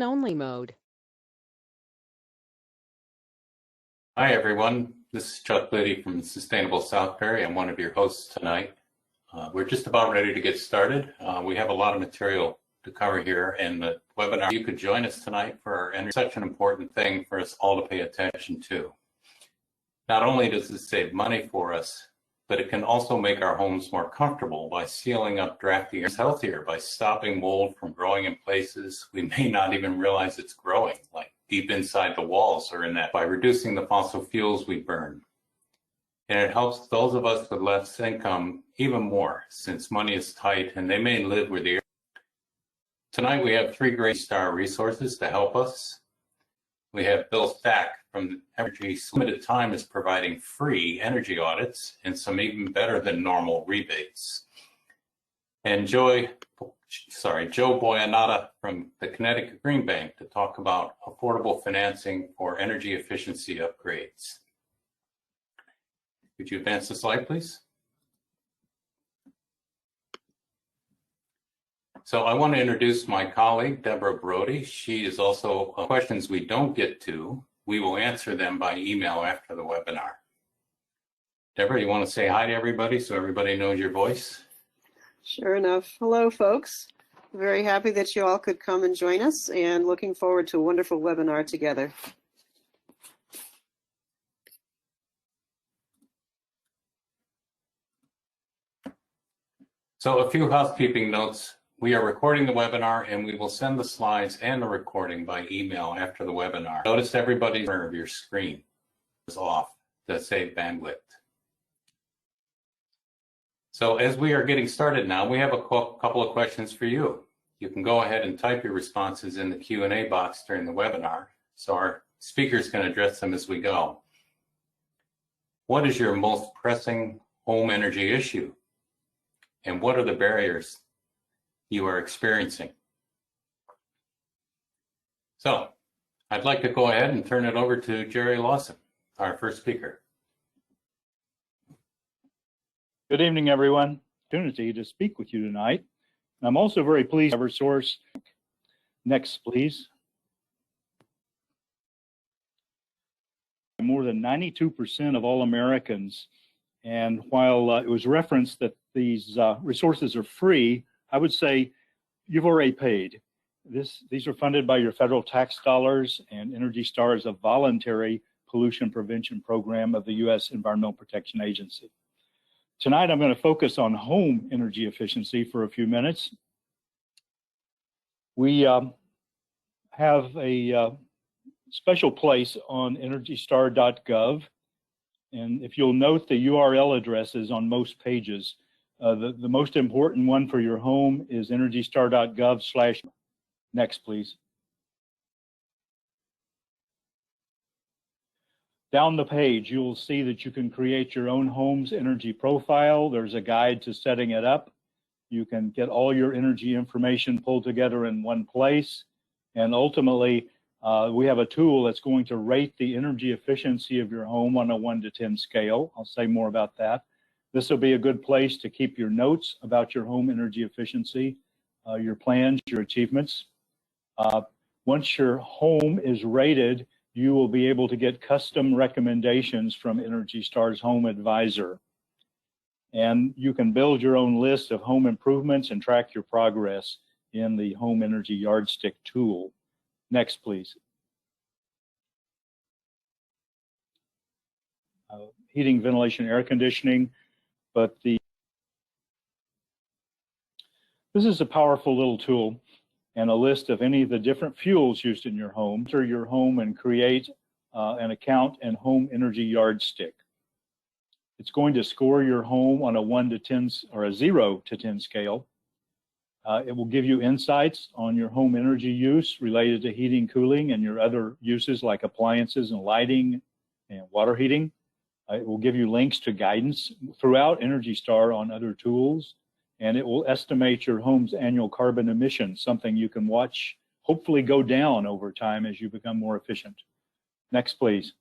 only mode. Hi everyone, this is Chuck Liddy from Sustainable Southbury. I'm one of your hosts tonight. We're just about ready to get started. We have a lot of material to cover here in the webinar. You could join us tonight for our energy, such an important thing for us all to pay attention to. Not only does it save money for us, but it can also make our homes more comfortable by sealing up drafty air, healthier by stopping mold from growing in places we may not even realize it's growing, like deep inside the walls or in that, by reducing the fossil fuels we burn. And it helps those of us with less income even more, since money is tight and they may live where the air. Tonight we have 3 great star resources to help us. We have Bill Stack from Energy Limited Time is providing free energy audits and some even better than normal rebates. And Joe Buonannata from the Connecticut Green Bank to talk about affordable financing for energy efficiency upgrades. Could you advance the slide, please? So I want to introduce my colleague, Deborah Brody. She is also questions we don't get to. We will answer them by email after the webinar. Deborah, you want to say hi to everybody so everybody knows your voice? Sure enough. Hello, folks. Very happy that you all could come and join us and looking forward to a wonderful webinar together. So a few housekeeping notes. We are recording the webinar and we will send the slides and the recording by email after the webinar. Notice everybody's corner of your screen is off to save bandwidth. So as we are getting started now, we have a couple of questions for you. You can go ahead and type your responses in the Q&A box during the webinar, so our speakers can address them as we go. What is your most pressing home energy issue? And what are the barriers you are experiencing? So I'd like to go ahead and turn it over to Jerry Lawson, our first speaker. Good evening, everyone. Opportunity to speak with you tonight. I'm also very pleased Eversource. Next, please. More than 92% of all Americans, and while it was referenced that these resources are free, I would say you've already paid. These are funded by your federal tax dollars, and Energy Star is a voluntary pollution prevention program of the U.S. Environmental Protection Agency. Tonight, I'm going to focus on home energy efficiency for a few minutes. We have a special place on EnergyStar.gov, and if you'll note the URL addresses on most pages, the most important one for your home is EnergyStar.gov/. Next, please. Down the page, you'll see that you can create your own home's energy profile. There's a guide to setting it up. You can get all your energy information pulled together in one place. And ultimately, we have a tool that's going to rate the energy efficiency of your home on a 1 to 10 scale. I'll say more about that. This will be a good place to keep your notes about your home energy efficiency, your plans, your achievements. Once your home is rated, you will be able to get custom recommendations from Energy Star's Home Advisor. And you can build your own list of home improvements and track your progress in the Home Energy Yardstick tool. Next, please. Heating, ventilation, air conditioning, but this is a powerful little tool and a list of any of the different fuels used in your home. Enter your home and create an account and Home Energy Yardstick. It's going to score your home on a 1 to 10 or a 0 to 10 scale. It will give you insights on your home energy use related to heating, cooling, and your other uses like appliances and lighting and water heating. It will give you links to guidance throughout Energy Star on other tools, and it will estimate your home's annual carbon emissions, something you can watch hopefully go down over time as you become more efficient. Next, please.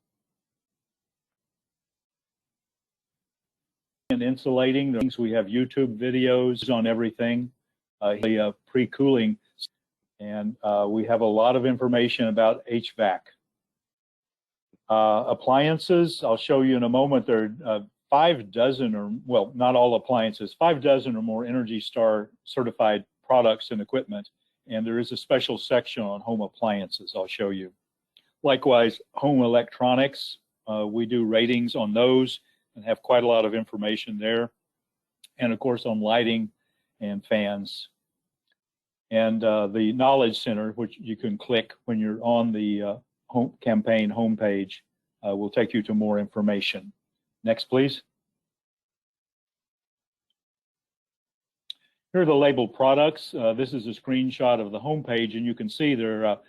And insulating, we have YouTube videos on everything. Pre-cooling And we have a lot of information about HVAC. Appliances, I'll show you in a moment. There are 5 dozen, or well, not all appliances, 5 dozen or more Energy Star certified products and equipment. And there is a special section on home appliances I'll show you. Likewise, home electronics, we do ratings on those and have quite a lot of information there. And of course on lighting and fans. And the Knowledge Center, which you can click when you're on the home campaign homepage, will take you to more information. Next, please. Here are the labeled products. This is a screenshot of the homepage, and you can see there are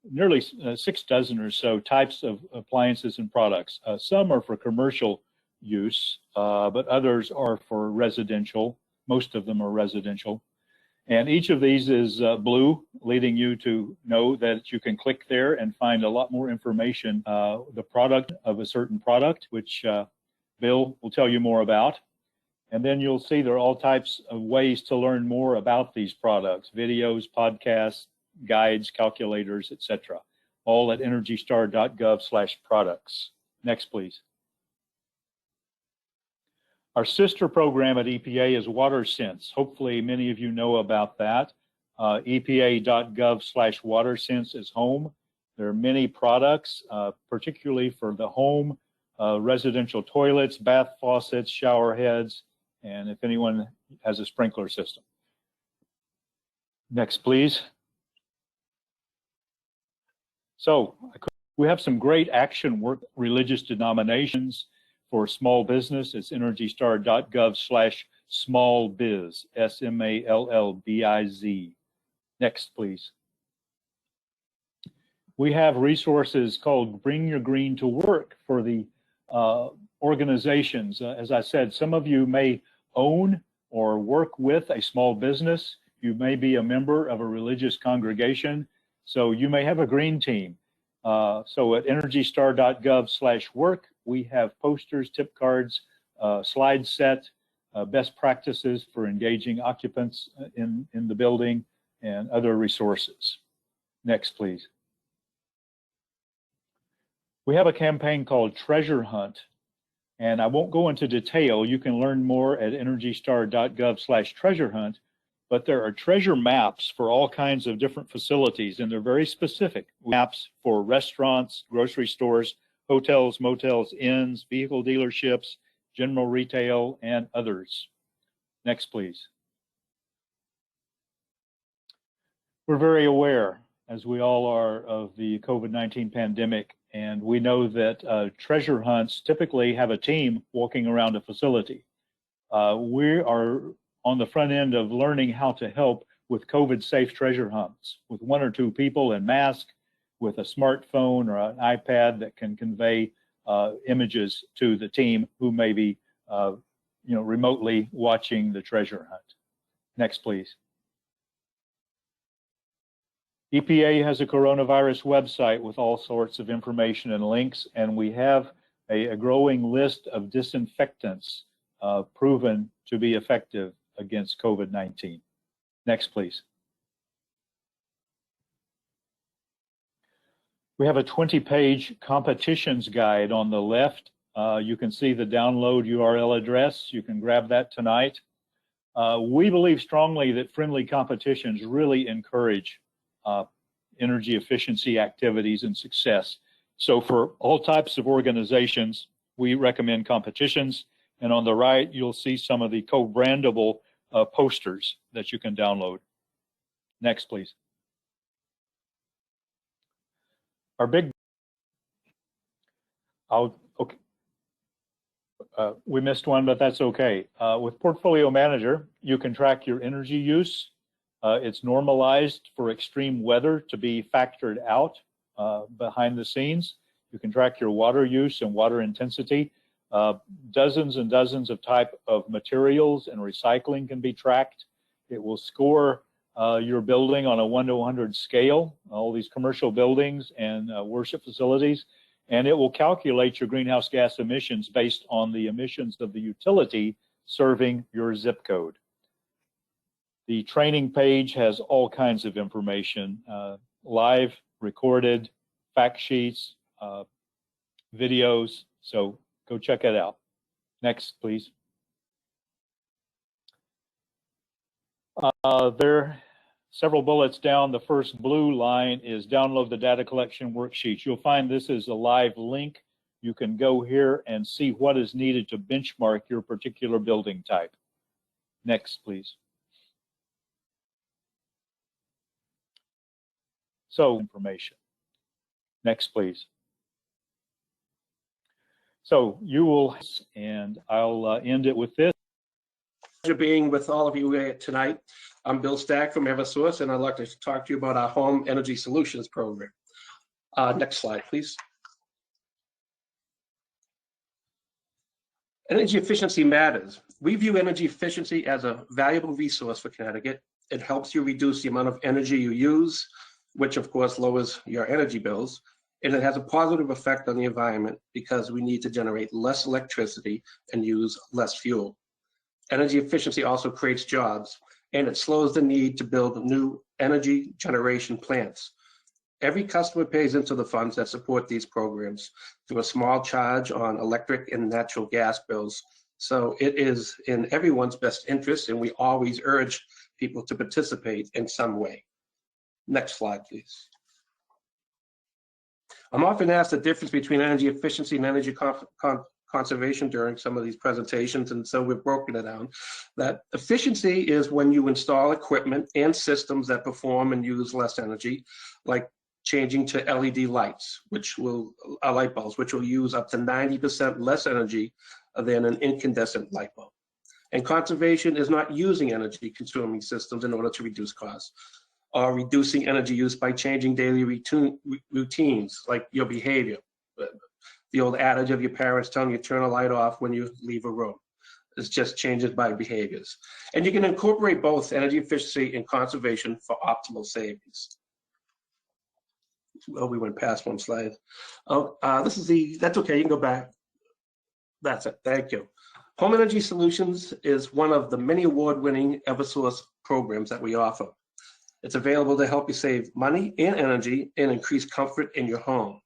nearly 6 dozen or so types of appliances and products. Some are for commercial use, but others are for residential. Most of them are residential. And each of these is blue, leading you to know that you can click there and find a lot more information, the product of a certain product, which Bill will tell you more about. And then you'll see there are all types of ways to learn more about these products: videos, podcasts, guides, calculators, etc. All at energystar.gov/products. Next, please. Our sister program at EPA is WaterSense. Hopefully many of you know about that. EPA.gov/WaterSense is home. There are many products, particularly for the home, residential toilets, bath faucets, shower heads, and if anyone has a sprinkler system. Next, please. So we have some great action work, religious denominations. For small business, it's energystar.gov/smallbiz, SMALLBIZ. Next, please. We have resources called Bring Your Green to Work for the organizations. As I said, some of you may own or work with a small business. You may be a member of a religious congregation, so you may have a green team. So at energystar.gov/work, we have posters, tip cards, slide set, best practices for engaging occupants in the building, and other resources. Next, please. We have a campaign called Treasure Hunt, and I won't go into detail. You can learn more at energystar.gov/treasure hunt, but there are treasure maps for all kinds of different facilities, and they're very specific. Maps for restaurants, grocery stores, hotels, motels, inns, vehicle dealerships, general retail, and others. Next, please. We're very aware, as we all are, of the COVID-19 pandemic, and we know that treasure hunts typically have a team walking around a facility. We are on the front end of learning how to help with COVID-safe treasure hunts with 1 or 2 people in mask, with a smartphone or an iPad that can convey images to the team who may be remotely watching the treasure hunt. Next, please. EPA has a coronavirus website with all sorts of information and links, and we have a growing list of disinfectants proven to be effective against COVID-19. Next, please. We have a 20-page competitions guide on the left. You can see the download URL address. You can grab that tonight. We believe strongly that friendly competitions really encourage energy efficiency activities and success. So for all types of organizations, we recommend competitions. And on the right, you'll see some of the co-brandable posters that you can download. Next, please. Our big, okay. We missed one, but that's okay. With Portfolio Manager, you can track your energy use. It's normalized for extreme weather to be factored out behind the scenes. You can track your water use and water intensity. Dozens and dozens of type of materials and recycling can be tracked. It will score your building on a 1 to 100 scale, all these commercial buildings and worship facilities, and it will calculate your greenhouse gas emissions based on the emissions of the utility serving your zip code. The training page has all kinds of information, live, recorded, fact sheets, videos. So go check it out. Next, please. There are several bullets down. The first blue line is download the data collection worksheets. You'll find this is a live link. You can go here and see what is needed to benchmark your particular building type. Next, please. So, information. Next, please. So you will, and I'll end it with this. Pleasure being with all of you tonight. I'm Bill Stack from Eversource, and I'd like to talk to you about our Home Energy Solutions program. Next slide, please. Energy efficiency matters. We view energy efficiency as a valuable resource for Connecticut. It helps you reduce the amount of energy you use, which of course lowers your energy bills. And it has a positive effect on the environment because we need to generate less electricity and use less fuel. Energy efficiency also creates jobs, and it slows the need to build new energy generation plants. Every customer pays into the funds that support these programs through a small charge on electric and natural gas bills. So it is in everyone's best interest, and we always urge people to participate in some way. Next slide, please. I'm often asked the difference between energy efficiency and energy conservation during some of these presentations, and so we've broken it down. That efficiency is when you install equipment and systems that perform and use less energy, like changing to LED lights, light bulbs, which will use up to 90% less energy than an incandescent light bulb. And conservation is not using energy consuming systems in order to reduce costs, or reducing energy use by changing daily routines, like your behavior. The old adage of your parents telling you to turn a light off when you leave a room. It's just changes by behaviors. And you can incorporate both energy efficiency and conservation for optimal savings. Well, we went past one slide. Oh, that's okay, you can go back. That's it, thank you. Home Energy Solutions is one of the many award-winning Eversource programs that we offer. It's available to help you save money and energy and increase comfort in your home.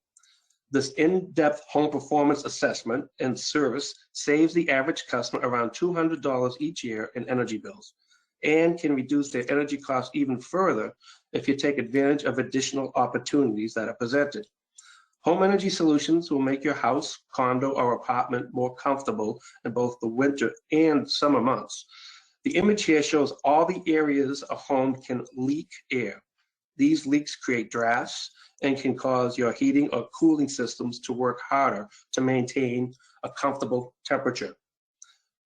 This in-depth home performance assessment and service saves the average customer around $200 each year in energy bills and can reduce their energy costs even further if you take advantage of additional opportunities that are presented. Home Energy Solutions will make your house, condo, or apartment more comfortable in both the winter and summer months. The image here shows all the areas a home can leak air. These leaks create drafts and can cause your heating or cooling systems to work harder to maintain a comfortable temperature.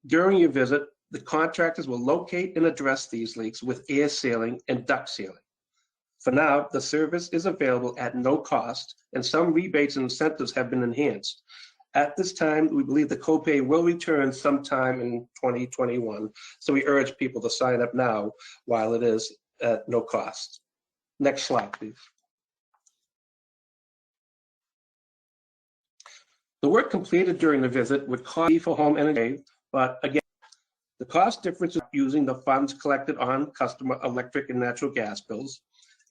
During your visit, the contractors will locate and address these leaks with air sealing and duct sealing. For now, the service is available at no cost, and some rebates and incentives have been enhanced. At this time, we believe the copay will return sometime in 2021, so we urge people to sign up now while it is at no cost. Next slide, please. The work completed during the visit would cost for home energy, but again, the cost difference is using the funds collected on customer electric and natural gas bills.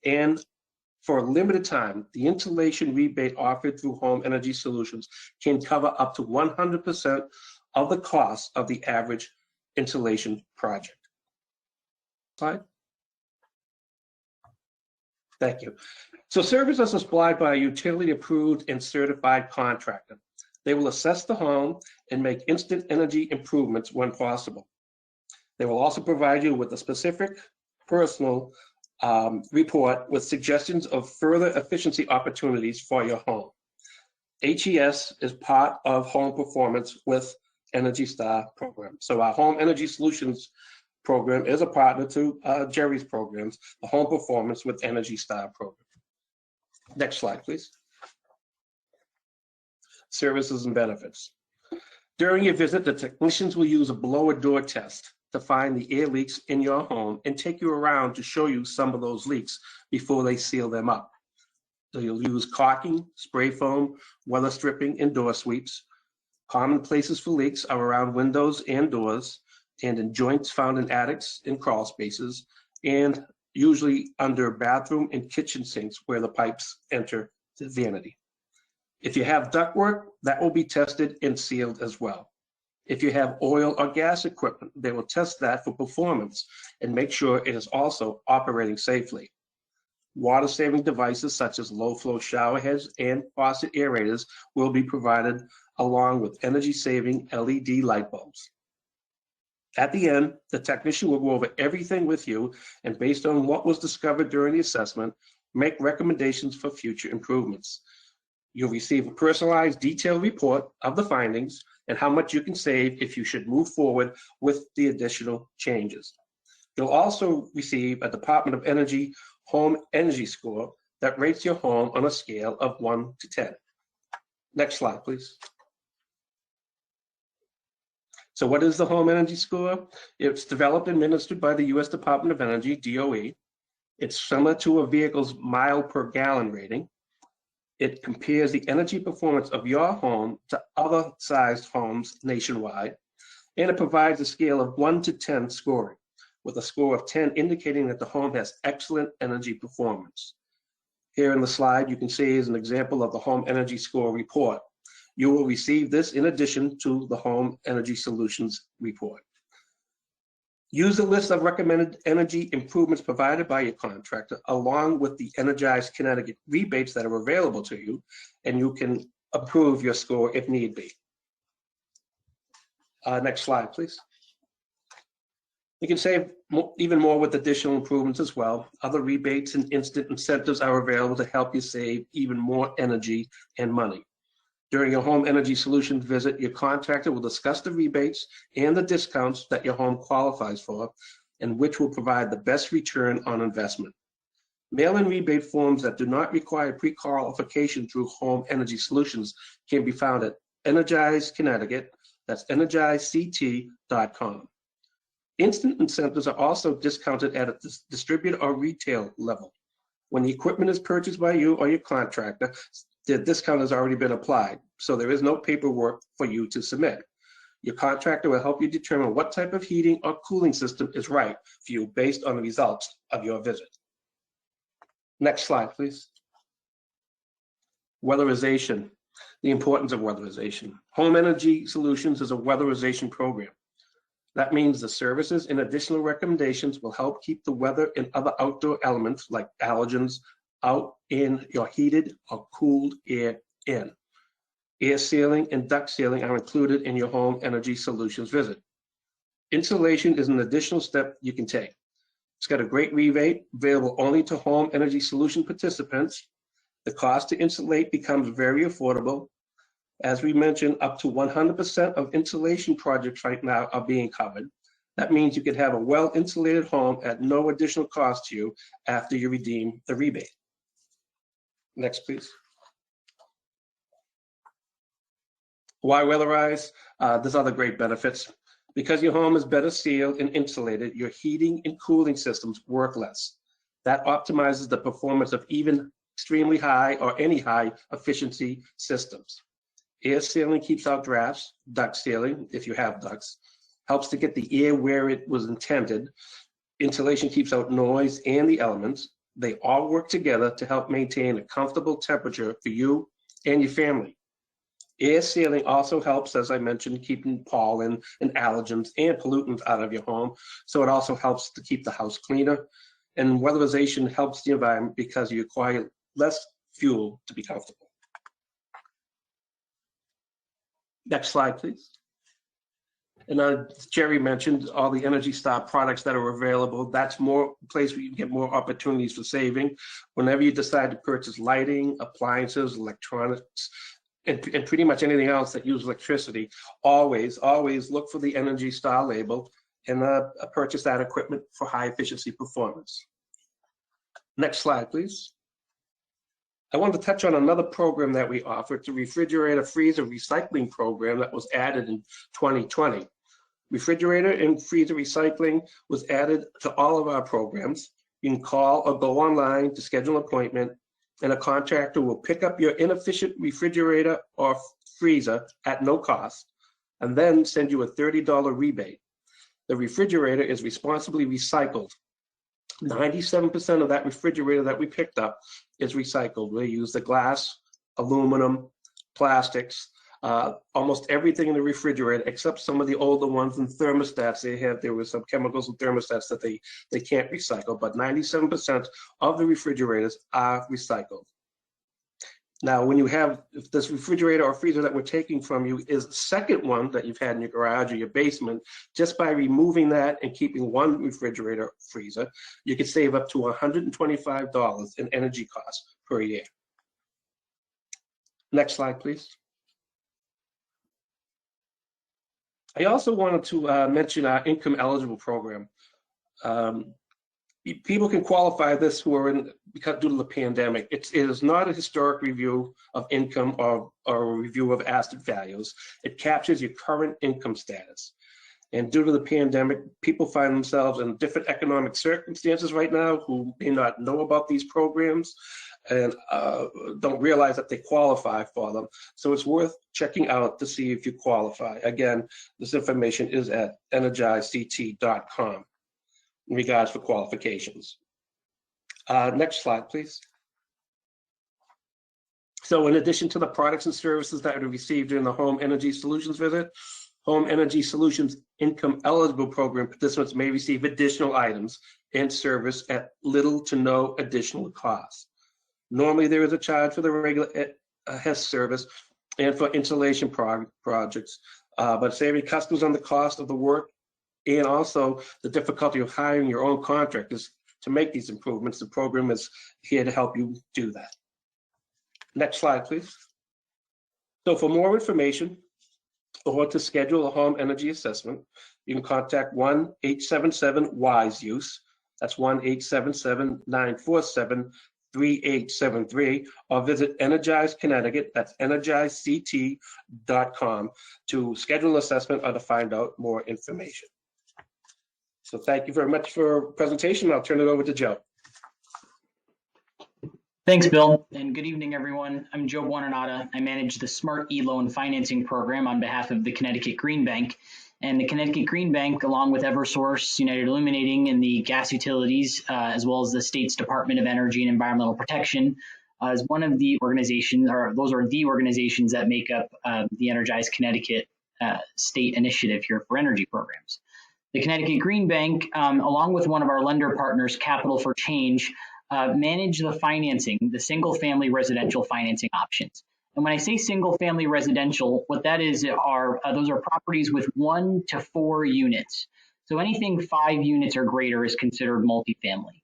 And for a limited time, the installation rebate offered through Home Energy Solutions can cover up to 100% of the cost of the average installation project. Slide. Thank you. So services are supplied by a utility approved and certified contractor. They will assess the home and make instant energy improvements when possible. They will also provide you with a specific personal report with suggestions of further efficiency opportunities for your home. AGS is part of Home Performance with Energy Star program. So our Home Energy Solutions program is a partner to Jerry's programs, the Home Performance with Energy Star program. Next slide, please. Services and benefits. During your visit, the technicians will use a blower door test to find the air leaks in your home and take you around to show you some of those leaks before they seal them up. So you'll use caulking, spray foam, weather stripping, and door sweeps. Common places for leaks are around windows and doors, and in joints found in attics and crawl spaces, and usually under bathroom and kitchen sinks where the pipes enter the vanity. If you have ductwork, that will be tested and sealed as well. If you have oil or gas equipment, they will test that for performance and make sure it is also operating safely. Water-saving devices such as low-flow shower heads and faucet aerators will be provided along with energy-saving LED light bulbs. At the end, the technician will go over everything with you and based on what was discovered during the assessment, make recommendations for future improvements. You'll receive a personalized detailed report of the findings and how much you can save if you should move forward with the additional changes. You'll also receive a Department of Energy Home Energy Score that rates your home on a scale of 1 to 10. Next slide, please. So what is the Home Energy Score? It's developed and administered by the U.S. Department of Energy, DOE. It's similar to a vehicle's mile per gallon rating. It compares the energy performance of your home to other sized homes nationwide, and it provides a scale of 1 to 10 scoring, with a score of 10 indicating that the home has excellent energy performance. Here in the slide, you can see is an example of the Home Energy Score report. You will receive this in addition to the Home Energy Solutions report. Use the list of recommended energy improvements provided by your contractor along with the Energize Connecticut rebates that are available to you, and you can improve your score if need be. Next slide, please. You can save even more with additional improvements as well. Other rebates and instant incentives are available to help you save even more energy and money. During your Home Energy Solutions visit, your contractor will discuss the rebates and the discounts that your home qualifies for and which will provide the best return on investment. Mail-in rebate forms that do not require pre-qualification through Home Energy Solutions can be found at Energize Connecticut, that's energizect.com. Instant incentives are also discounted at a distributor or retail level. When the equipment is purchased by you or your contractor, the discount has already been applied, so there is no paperwork for you to submit. Your contractor will help you determine what type of heating or cooling system is right for you based on the results of your visit. Next slide, please. Weatherization, the importance of weatherization. Home Energy Solutions is a weatherization program. That means the services and additional recommendations will help keep the weather and other outdoor elements like allergens out in your heated or cooled air in. Air sealing and duct sealing are included in your Home Energy Solutions visit. Insulation is an additional step you can take. It's got a great rebate available only to Home Energy Solution participants. The cost to insulate becomes very affordable. As we mentioned, up to 100% of insulation projects right now are being covered. That means you could have a well-insulated home at no additional cost to you after you redeem the rebate. Next, please. Why weatherize? There's other great benefits. Because your home is better sealed and insulated, your heating and cooling systems work less. That optimizes the performance of even extremely high or any high efficiency systems. Air sealing keeps out drafts. Duct sealing, if you have ducts, helps to get the air where it was intended. Insulation keeps out noise and the elements. They all work together to help maintain a comfortable temperature for you and your family. Air sealing also helps, as I mentioned, keeping pollen and allergens and pollutants out of your home. So it also helps to keep the house cleaner. And weatherization helps the environment because you require less fuel to be comfortable. Next slide, please. And Jerry mentioned all the Energy Star products that are available. That's more place where you can get more opportunities for saving. Whenever you decide to purchase lighting, appliances, electronics, and pretty much anything else that uses electricity, always look for the Energy Star label and purchase that equipment for high efficiency performance. Next slide, please. I wanted to touch on another program that we offer. It's a refrigerator freezer recycling program that was added in 2020. Refrigerator and freezer recycling was added to all of our programs. You can call or go online to schedule an appointment, and a contractor will pick up your inefficient refrigerator or freezer at no cost, and then send you a $30 rebate. The refrigerator is responsibly recycled. 97% of that refrigerator that we picked up is recycled. We use the glass, aluminum, plastics, almost everything in the refrigerator except some of the older ones and thermostats. There were some chemicals and thermostats that they can't recycle, but 97% of the refrigerators are recycled. Now, when you have, if this refrigerator or freezer that we're taking from you is the second one that you've had in your garage or your basement, just by removing that and keeping one refrigerator or freezer, you could save up to $125 in energy costs per year. Next slide, please. I also wanted to mention our income eligible program. People can qualify this who are in, because due to the pandemic. It is not a historic review of income or a review of asset values. It captures your current income status. And due to the pandemic, people find themselves in different economic circumstances right now who may not know about these programs and don't realize that they qualify for them. So it's worth checking out to see if you qualify. Again, this information is at energizect.com in regards for qualifications. Next slide, please. So in addition to the products and services that are received during the Home Energy Solutions visit, Home Energy Solutions income eligible program participants may receive additional items and service at little to no additional cost. Normally there is a charge for the regular HES service and for installation projects, but saving customers on the cost of the work and also the difficulty of hiring your own contractors to make these improvements, the program is here to help you do that. Next slide, please. So for more information or to schedule a home energy assessment, you can contact 1-877-WISE-USE. That's 1-877-947-3873, or visit Energize Connecticut, that's energizect.com, to schedule an assessment or to find out more information. So thank you very much for the presentation. I'll turn it over to Joe. Thanks, Bill, and good evening, everyone. I'm Joe Buonannata. I manage the Smarty Loan financing program on behalf of the Connecticut Green Bank. And the Connecticut Green Bank, along with Eversource, United Illuminating, and the gas utilities, as well as the state's Department of Energy and Environmental Protection, is one of the organizations, or those are the organizations that make up the Energize Connecticut state initiative here for energy programs. The Connecticut Green Bank, along with one of our lender partners, Capital for Change, manage the financing, the single-family residential financing options. And when I say single-family residential, what that is are those are properties with 1 to 4 units. So anything 5 units or greater is considered multifamily.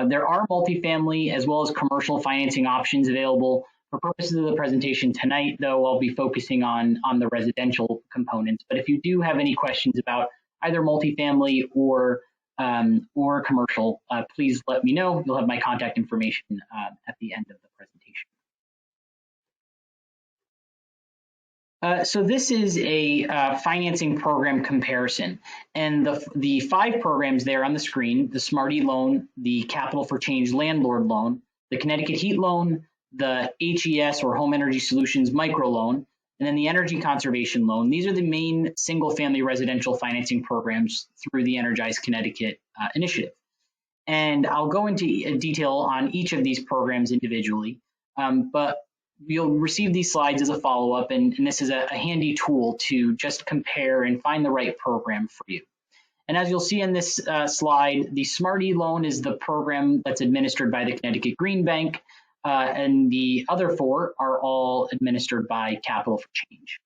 There are multifamily as well as commercial financing options available. For purposes of the presentation tonight, though, I'll be focusing on the residential components. But if you do have any questions about either multifamily or commercial, please let me know. You'll have my contact information at the end of the presentation. So this is a financing program comparison, and the 5 programs there on the screen: the Smarty Loan, the Capital for Change Landlord Loan, the Connecticut Heat Loan, the AGS or Home Energy Solutions Micro Loan, and then the Energy Conservation Loan. These are the main single-family residential financing programs through the Energize Connecticut initiative. And I'll go into detail on each of these programs individually, but you'll receive these slides as a follow-up, and this is a handy tool to just compare and find the right program for you. And as you'll see in this slide, the Smarty Loan is the program that's administered by the Connecticut Green Bank, and the other 4 are all administered by Capital for Change.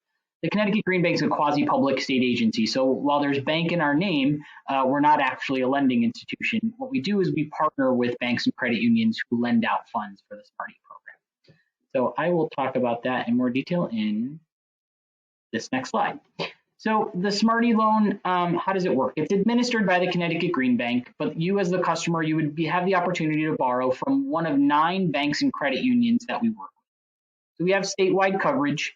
The Connecticut Green Bank is a quasi-public state agency, so while there's bank in our name, we're not actually a lending institution. What we do is we partner with banks and credit unions who lend out funds for the Smarty program. So I will talk about that in more detail in this next slide. So the Smarty Loan, how does it work? It's administered by the Connecticut Green Bank, but you as the customer, you would have the opportunity to borrow from one of 9 banks and credit unions that we work with. So we have statewide coverage.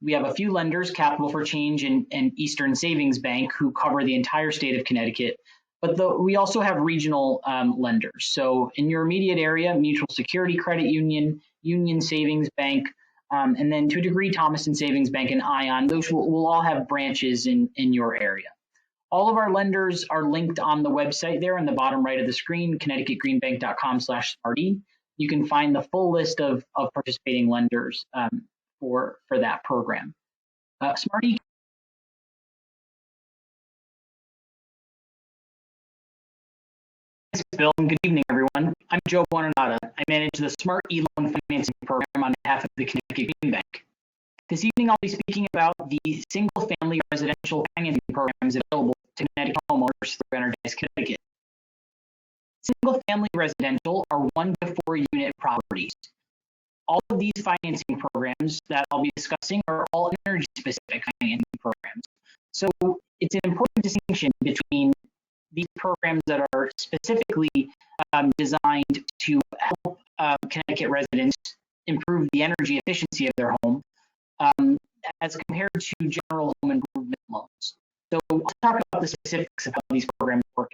We have a few lenders, Capital for Change and Eastern Savings Bank, who cover the entire state of Connecticut. But we also have regional lenders. So in your immediate area, Mutual Security Credit Union, Union Savings Bank, and then to a degree, Thomaston Savings Bank and Ion, those will all have branches in your area. All of our lenders are linked on the website there in the bottom right of the screen, connecticutgreenbank.com/smarty. You can find the full list of participating lenders for that program. Smarty. Thanks, Bill, and good evening, everyone. I'm Joe Buonannata. I manage the Smarty Loan financing program on behalf of the Connecticut Green Bank. This evening, I'll be speaking about the single-family residential financing programs available to Connecticut homeowners through Energize Connecticut. Single-family residential are 1 to 4 unit properties. All of these financing programs that I'll be discussing are all energy-specific financing programs. So it's an important distinction between these programs that are specifically designed to help Connecticut residents improve the energy efficiency of their home, as compared to general home improvement loans. So I'll talk about the specifics of how these programs work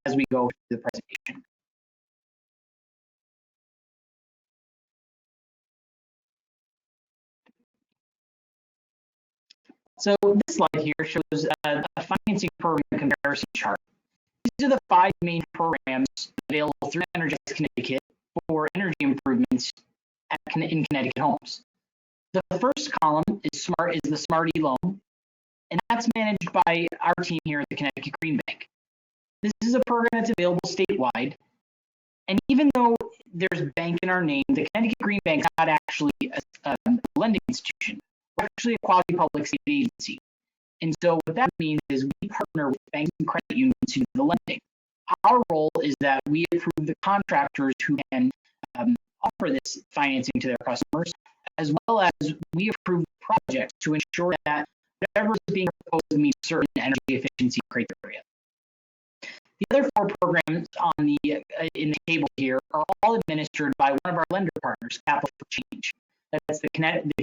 as we go through the presentation. So this slide here shows a financing program comparison chart. These are the 5 main programs available through Energize Connecticut for energy improvements in Connecticut homes. The first column is the Smarty Loan, and that's managed by our team here at the Connecticut Green Bank. This is a program that's available statewide, and even though there's bank in our name, the Connecticut Green Bank is not actually a lending institution. We're actually a quasi-public state agency. And so what that means is we partner with banks and credit unions to do the lending. Our role is that we approve the contractors who can offer this financing to their customers, as well as we approve projects to ensure that whatever is being proposed meets certain energy efficiency criteria. The other 4 programs in the table here are all administered by one of our lender partners, Capital for Change. That's the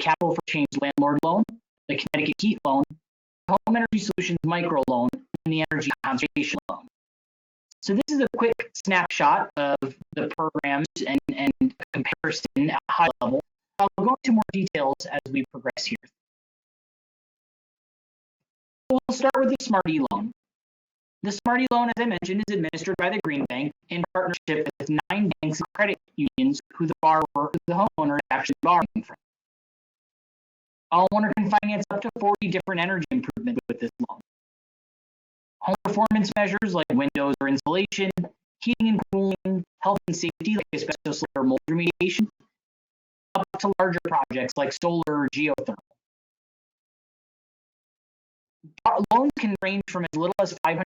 Capital for Change Landlord Loan, the Connecticut Heat Loan, Home Energy Solutions Micro Loan, and the Energy Conservation Loan. So this is a quick snapshot of the programs and comparison at a high level. I'll go into more details as we progress here. We'll start with the Smarty Loan. The Smarty Loan, as I mentioned, is administered by the Green Bank in partnership with 9 banks and credit unions who the homeowner is actually borrowing from. A homeowner can finance up to 40 different energy improvements with this loan. Home performance measures like windows or insulation, heating and cooling, health and safety like asbestos or mold remediation, up to larger projects like solar or geothermal. Loans can range from as little as $500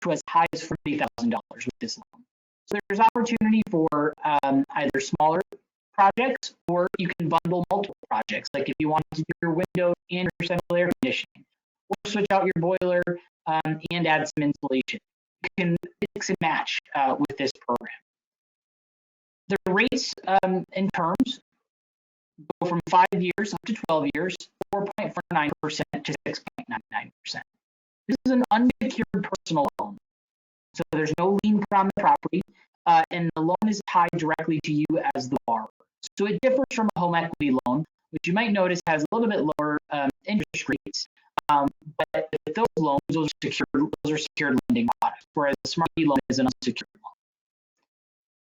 to as high as $40,000 with this loan. So there's opportunity for either smaller projects, or you can bundle multiple projects, like if you want to do your window and your central air conditioning, or switch out your boiler and add some insulation. You can mix and match with this program. The rates and terms go from 5 years up to 12 years, 4.49% to 6.99%. This is an unsecured personal loan, so there's no lien put on the property, and the loan is tied directly to you as the borrower. So it differs from a home equity loan, which you might notice has a little bit lower interest rates. But with those loans, those are secured lending products, whereas the Smarty Loan is an unsecured loan.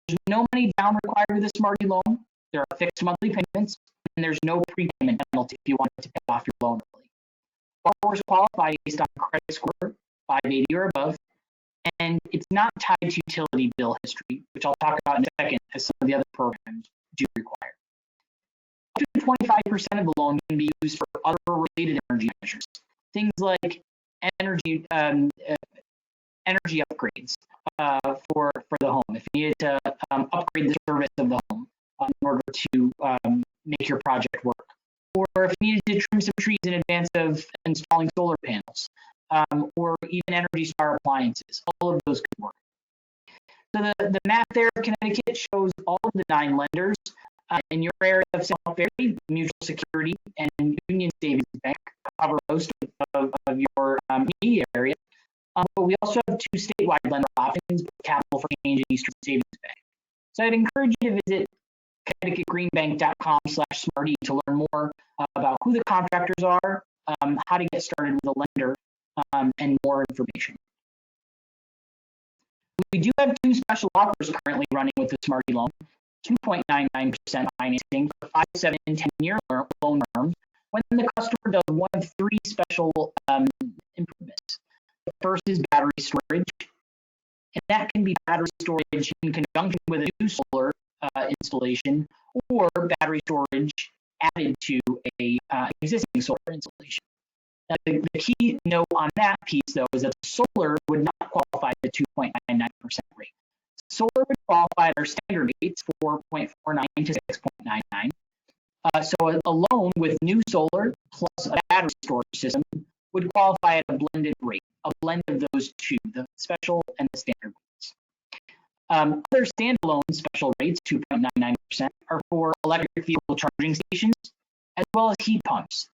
There's no money down required with the Smarty Loan. There are fixed monthly payments, and there's no prepayment penalty if you want to pay off your loan early. Borrowers qualify based on credit score 580 or above, and it's not tied to utility bill history, which I'll talk about in a second, as some of the other programs do require. Up to 25% of the loan can be used for other related energy measures, things like energy upgrades for the home. If you needed to upgrade the service of the home in order to make your project work, or if you needed to trim some trees in advance of installing solar panels, or even Energy Star appliances, all of those could work. So the map there of Connecticut shows all of the 9 lenders. In your area of Southbury, Mutual Security and Union Savings Bank cover most of your immediate area. But we also have 2 statewide lender options, Capital for Change and Eastern Savings Bank. So I'd encourage you to visit connecticutgreenbank.com/smarty to learn more about who the contractors are, how to get started with a lender, and more information. We do have two special offers currently running with the Smarty Loan: 2.99% financing for 5, 7, and 10-year loan terms when the customer does one of three special improvements. The first is battery storage, and that can be battery storage in conjunction with a new solar installation, or battery storage added to a existing solar installation. Now, the key note on that piece, though, is that solar would not qualify at the 2.99% rate. Solar would qualify at our standard rates, 4.49 to 6.99. So a loan with new solar plus a battery storage system would qualify at a blended rate, a blend of those two, the special and the standard rates. Other standalone special rates, 2.99%, are for electric vehicle charging stations, as well as heat pumps.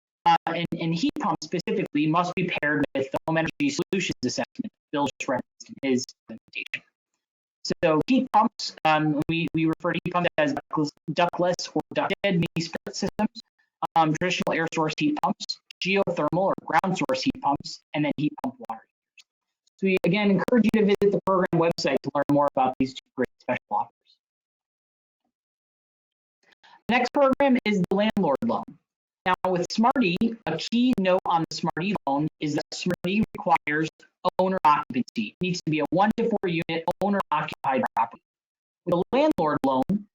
And heat pumps specifically must be paired with the home energy solutions assessment Bill just referenced in his presentation. So heat pumps, we refer to heat pumps as ductless or ducted mini split systems, traditional air source heat pumps, geothermal or ground source heat pumps, and then heat pump water heaters. So we again encourage you to visit the program website to learn more about these two great special offers. The next program is the Landlord Loan. Now, with Smarty, a key note on the Smarty Loan is that Smarty requires owner occupancy. It needs to be a 1 to 4 unit owner occupied property. With a Landlord Loan,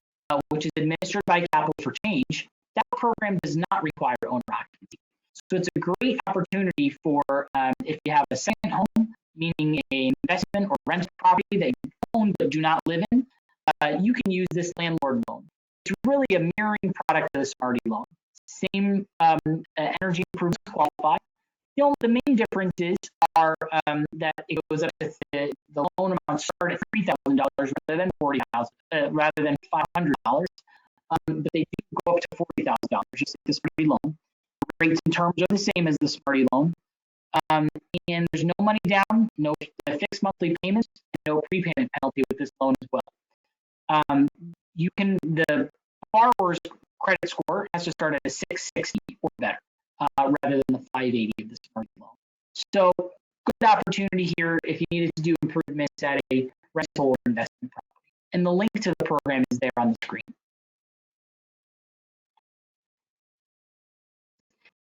which is administered by Capital for Change, that program does not require owner occupancy. So it's a great opportunity for if you have a second home, meaning an investment or rental property that you own but do not live in, you can use this Landlord Loan. It's really a mirroring product of the Smarty Loan. Same energy improvements qualify. The main differences are that it goes up to the loan amount start at $3,000 rather than rather than $500. But they do go up to $40,000, just like the Smarty Loan. Rates and terms are the same as the Smarty Loan. And there's no money down, no fixed monthly payments, and no prepayment penalty with this loan as well. The borrower's credit score has to start at a 660 or better, rather than the 580 of the Smarty Loan. So good opportunity here if you needed to do improvements at a rental or investment property. And the link to the program is there on the screen.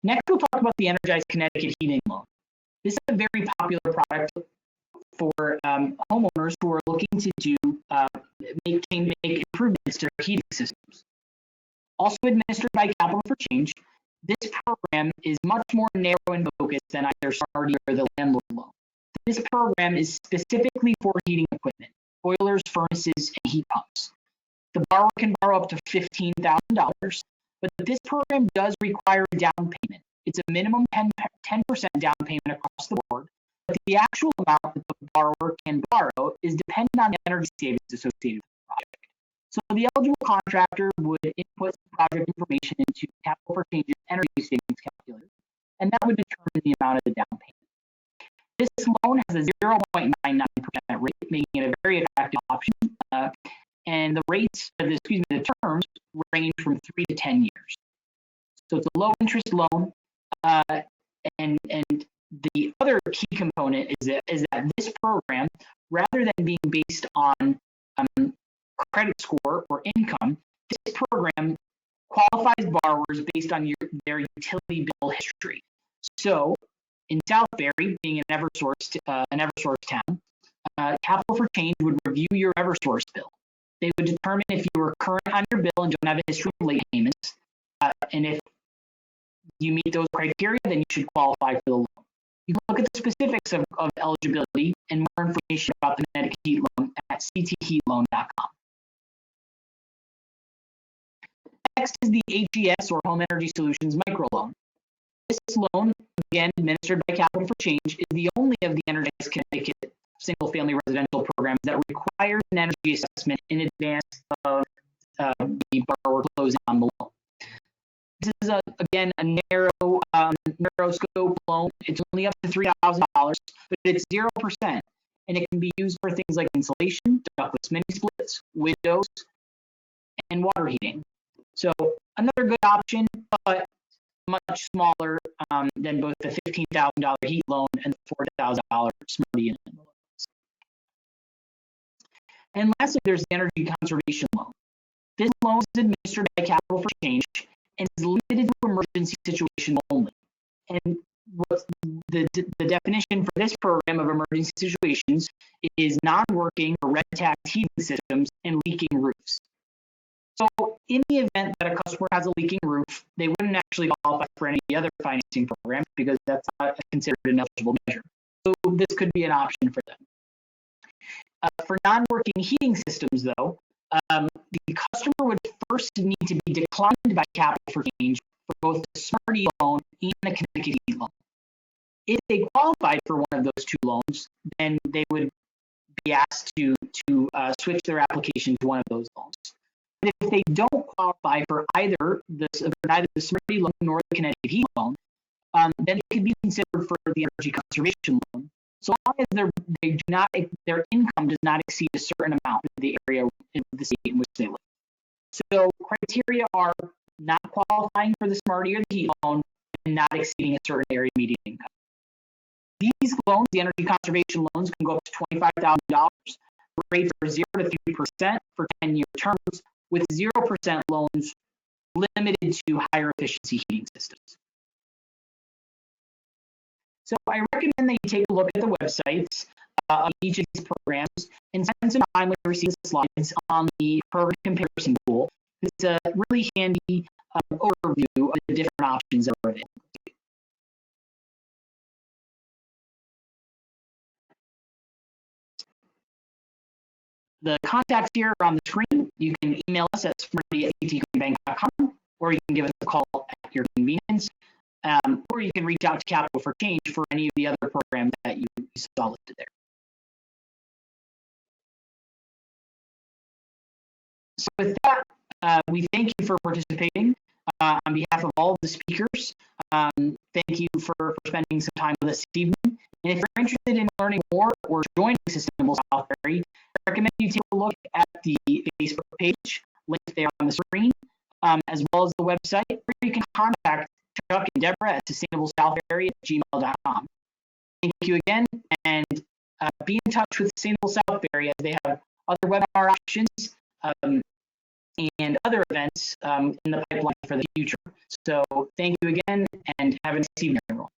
Next, we'll talk about the Energized Connecticut Heating Loan. This is a very popular product for homeowners who are looking to make improvements to their heating systems. Also administered by Capital for Change, this program is much more narrow in focus than either Smarty or the Landlord Loan. This program is specifically for heating equipment, boilers, furnaces, and heat pumps. The borrower can borrow up to $15,000, but this program does require a down payment. It's a minimum 10% down payment across the board, but the actual amount that the borrower can borrow is dependent on the energy savings associated with the project. So the eligible contractor would input project information into Capital for Change's energy savings calculator, and that would determine the amount of the down payment. This loan has a 0.99% rate, making it a very attractive option, and the terms range from 3 to 10 years. So it's a low interest loan, and the other key component is that this program, rather than being based on credit score or income, this program qualifies borrowers based on their utility bill history. So in Southbury, being an Eversource town, Capital for Change would review your Eversource bill. They would determine if you were current on your bill and don't have a history of late payments. And if you meet those criteria, then you should qualify for the loan. You can look at the specifics of eligibility and more information about the Connecticut Heat Loan at ctheatloan.com. Next is the AGS or Home Energy Solutions Micro Loan. This loan, again administered by Capital for Change, is the only of the Energized Connecticut single-family residential programs that requires an energy assessment in advance of the borrower closing on the loan. This is again a narrow scope loan. It's only up to $3,000, but it's 0%, and it can be used for things like insulation, ductless mini splits, windows, and water heating. So another good option, but much smaller than both the $15,000 heat loan and the $4,000 Smarty Unit loan. And lastly, there's the energy conservation loan. This loan is administered by Capital for Change and is limited to emergency situations only. And what the definition for this program of emergency situations is non-working or red tagged heating systems and leaking roofs. So in the event that a customer has a leaking roof, they wouldn't actually qualify for any other financing program because that's not considered an eligible measure. So this could be an option for them. For non-working heating systems, though, the customer would first need to be declined by Capital for Change for both the Smarty Loan and the Connecticut Heat Loan. If they qualified for one of those two loans, then they would be asked to switch their application to one of those loans. But if they don't qualify for neither the Smarty Loan nor the Connecticut Heat Loan, then they could be considered for the energy conservation loan, so long as their income does not exceed a certain amount in the area in the state in which they live. So criteria are not qualifying for the Smarty or the Heat Loan and not exceeding a certain area median income. These loans, the energy conservation loans, can go up to $25,000. Rates are 0 to 3% for 10-year terms, with 0% loans limited to higher efficiency heating systems. So I recommend that you take a look at the websites of each of these programs and spend some time when you receive the slides on the program comparison tool. It's a really handy overview of the different options that are available. The contacts here are on the screen. You can email us at smarty@ttgreenbank.com, or you can give us a call at your convenience, or you can reach out to Capital for Change for any of the other programs that you saw listed there. So with that, we thank you for participating. On behalf of all of the speakers, thank you for spending some time with us this evening. And if you're interested in learning more or joining Sustainable Southbury, I recommend you take a look at the Facebook page linked there on the screen, as well as the website, or you can contact Chuck and Deborah at sustainablesouthbury@gmail.com. Thank you again, and be in touch with Sustainable Southbury as they have other webinar options and other events in the pipeline for the future. So thank you again, and have a nice evening, everyone.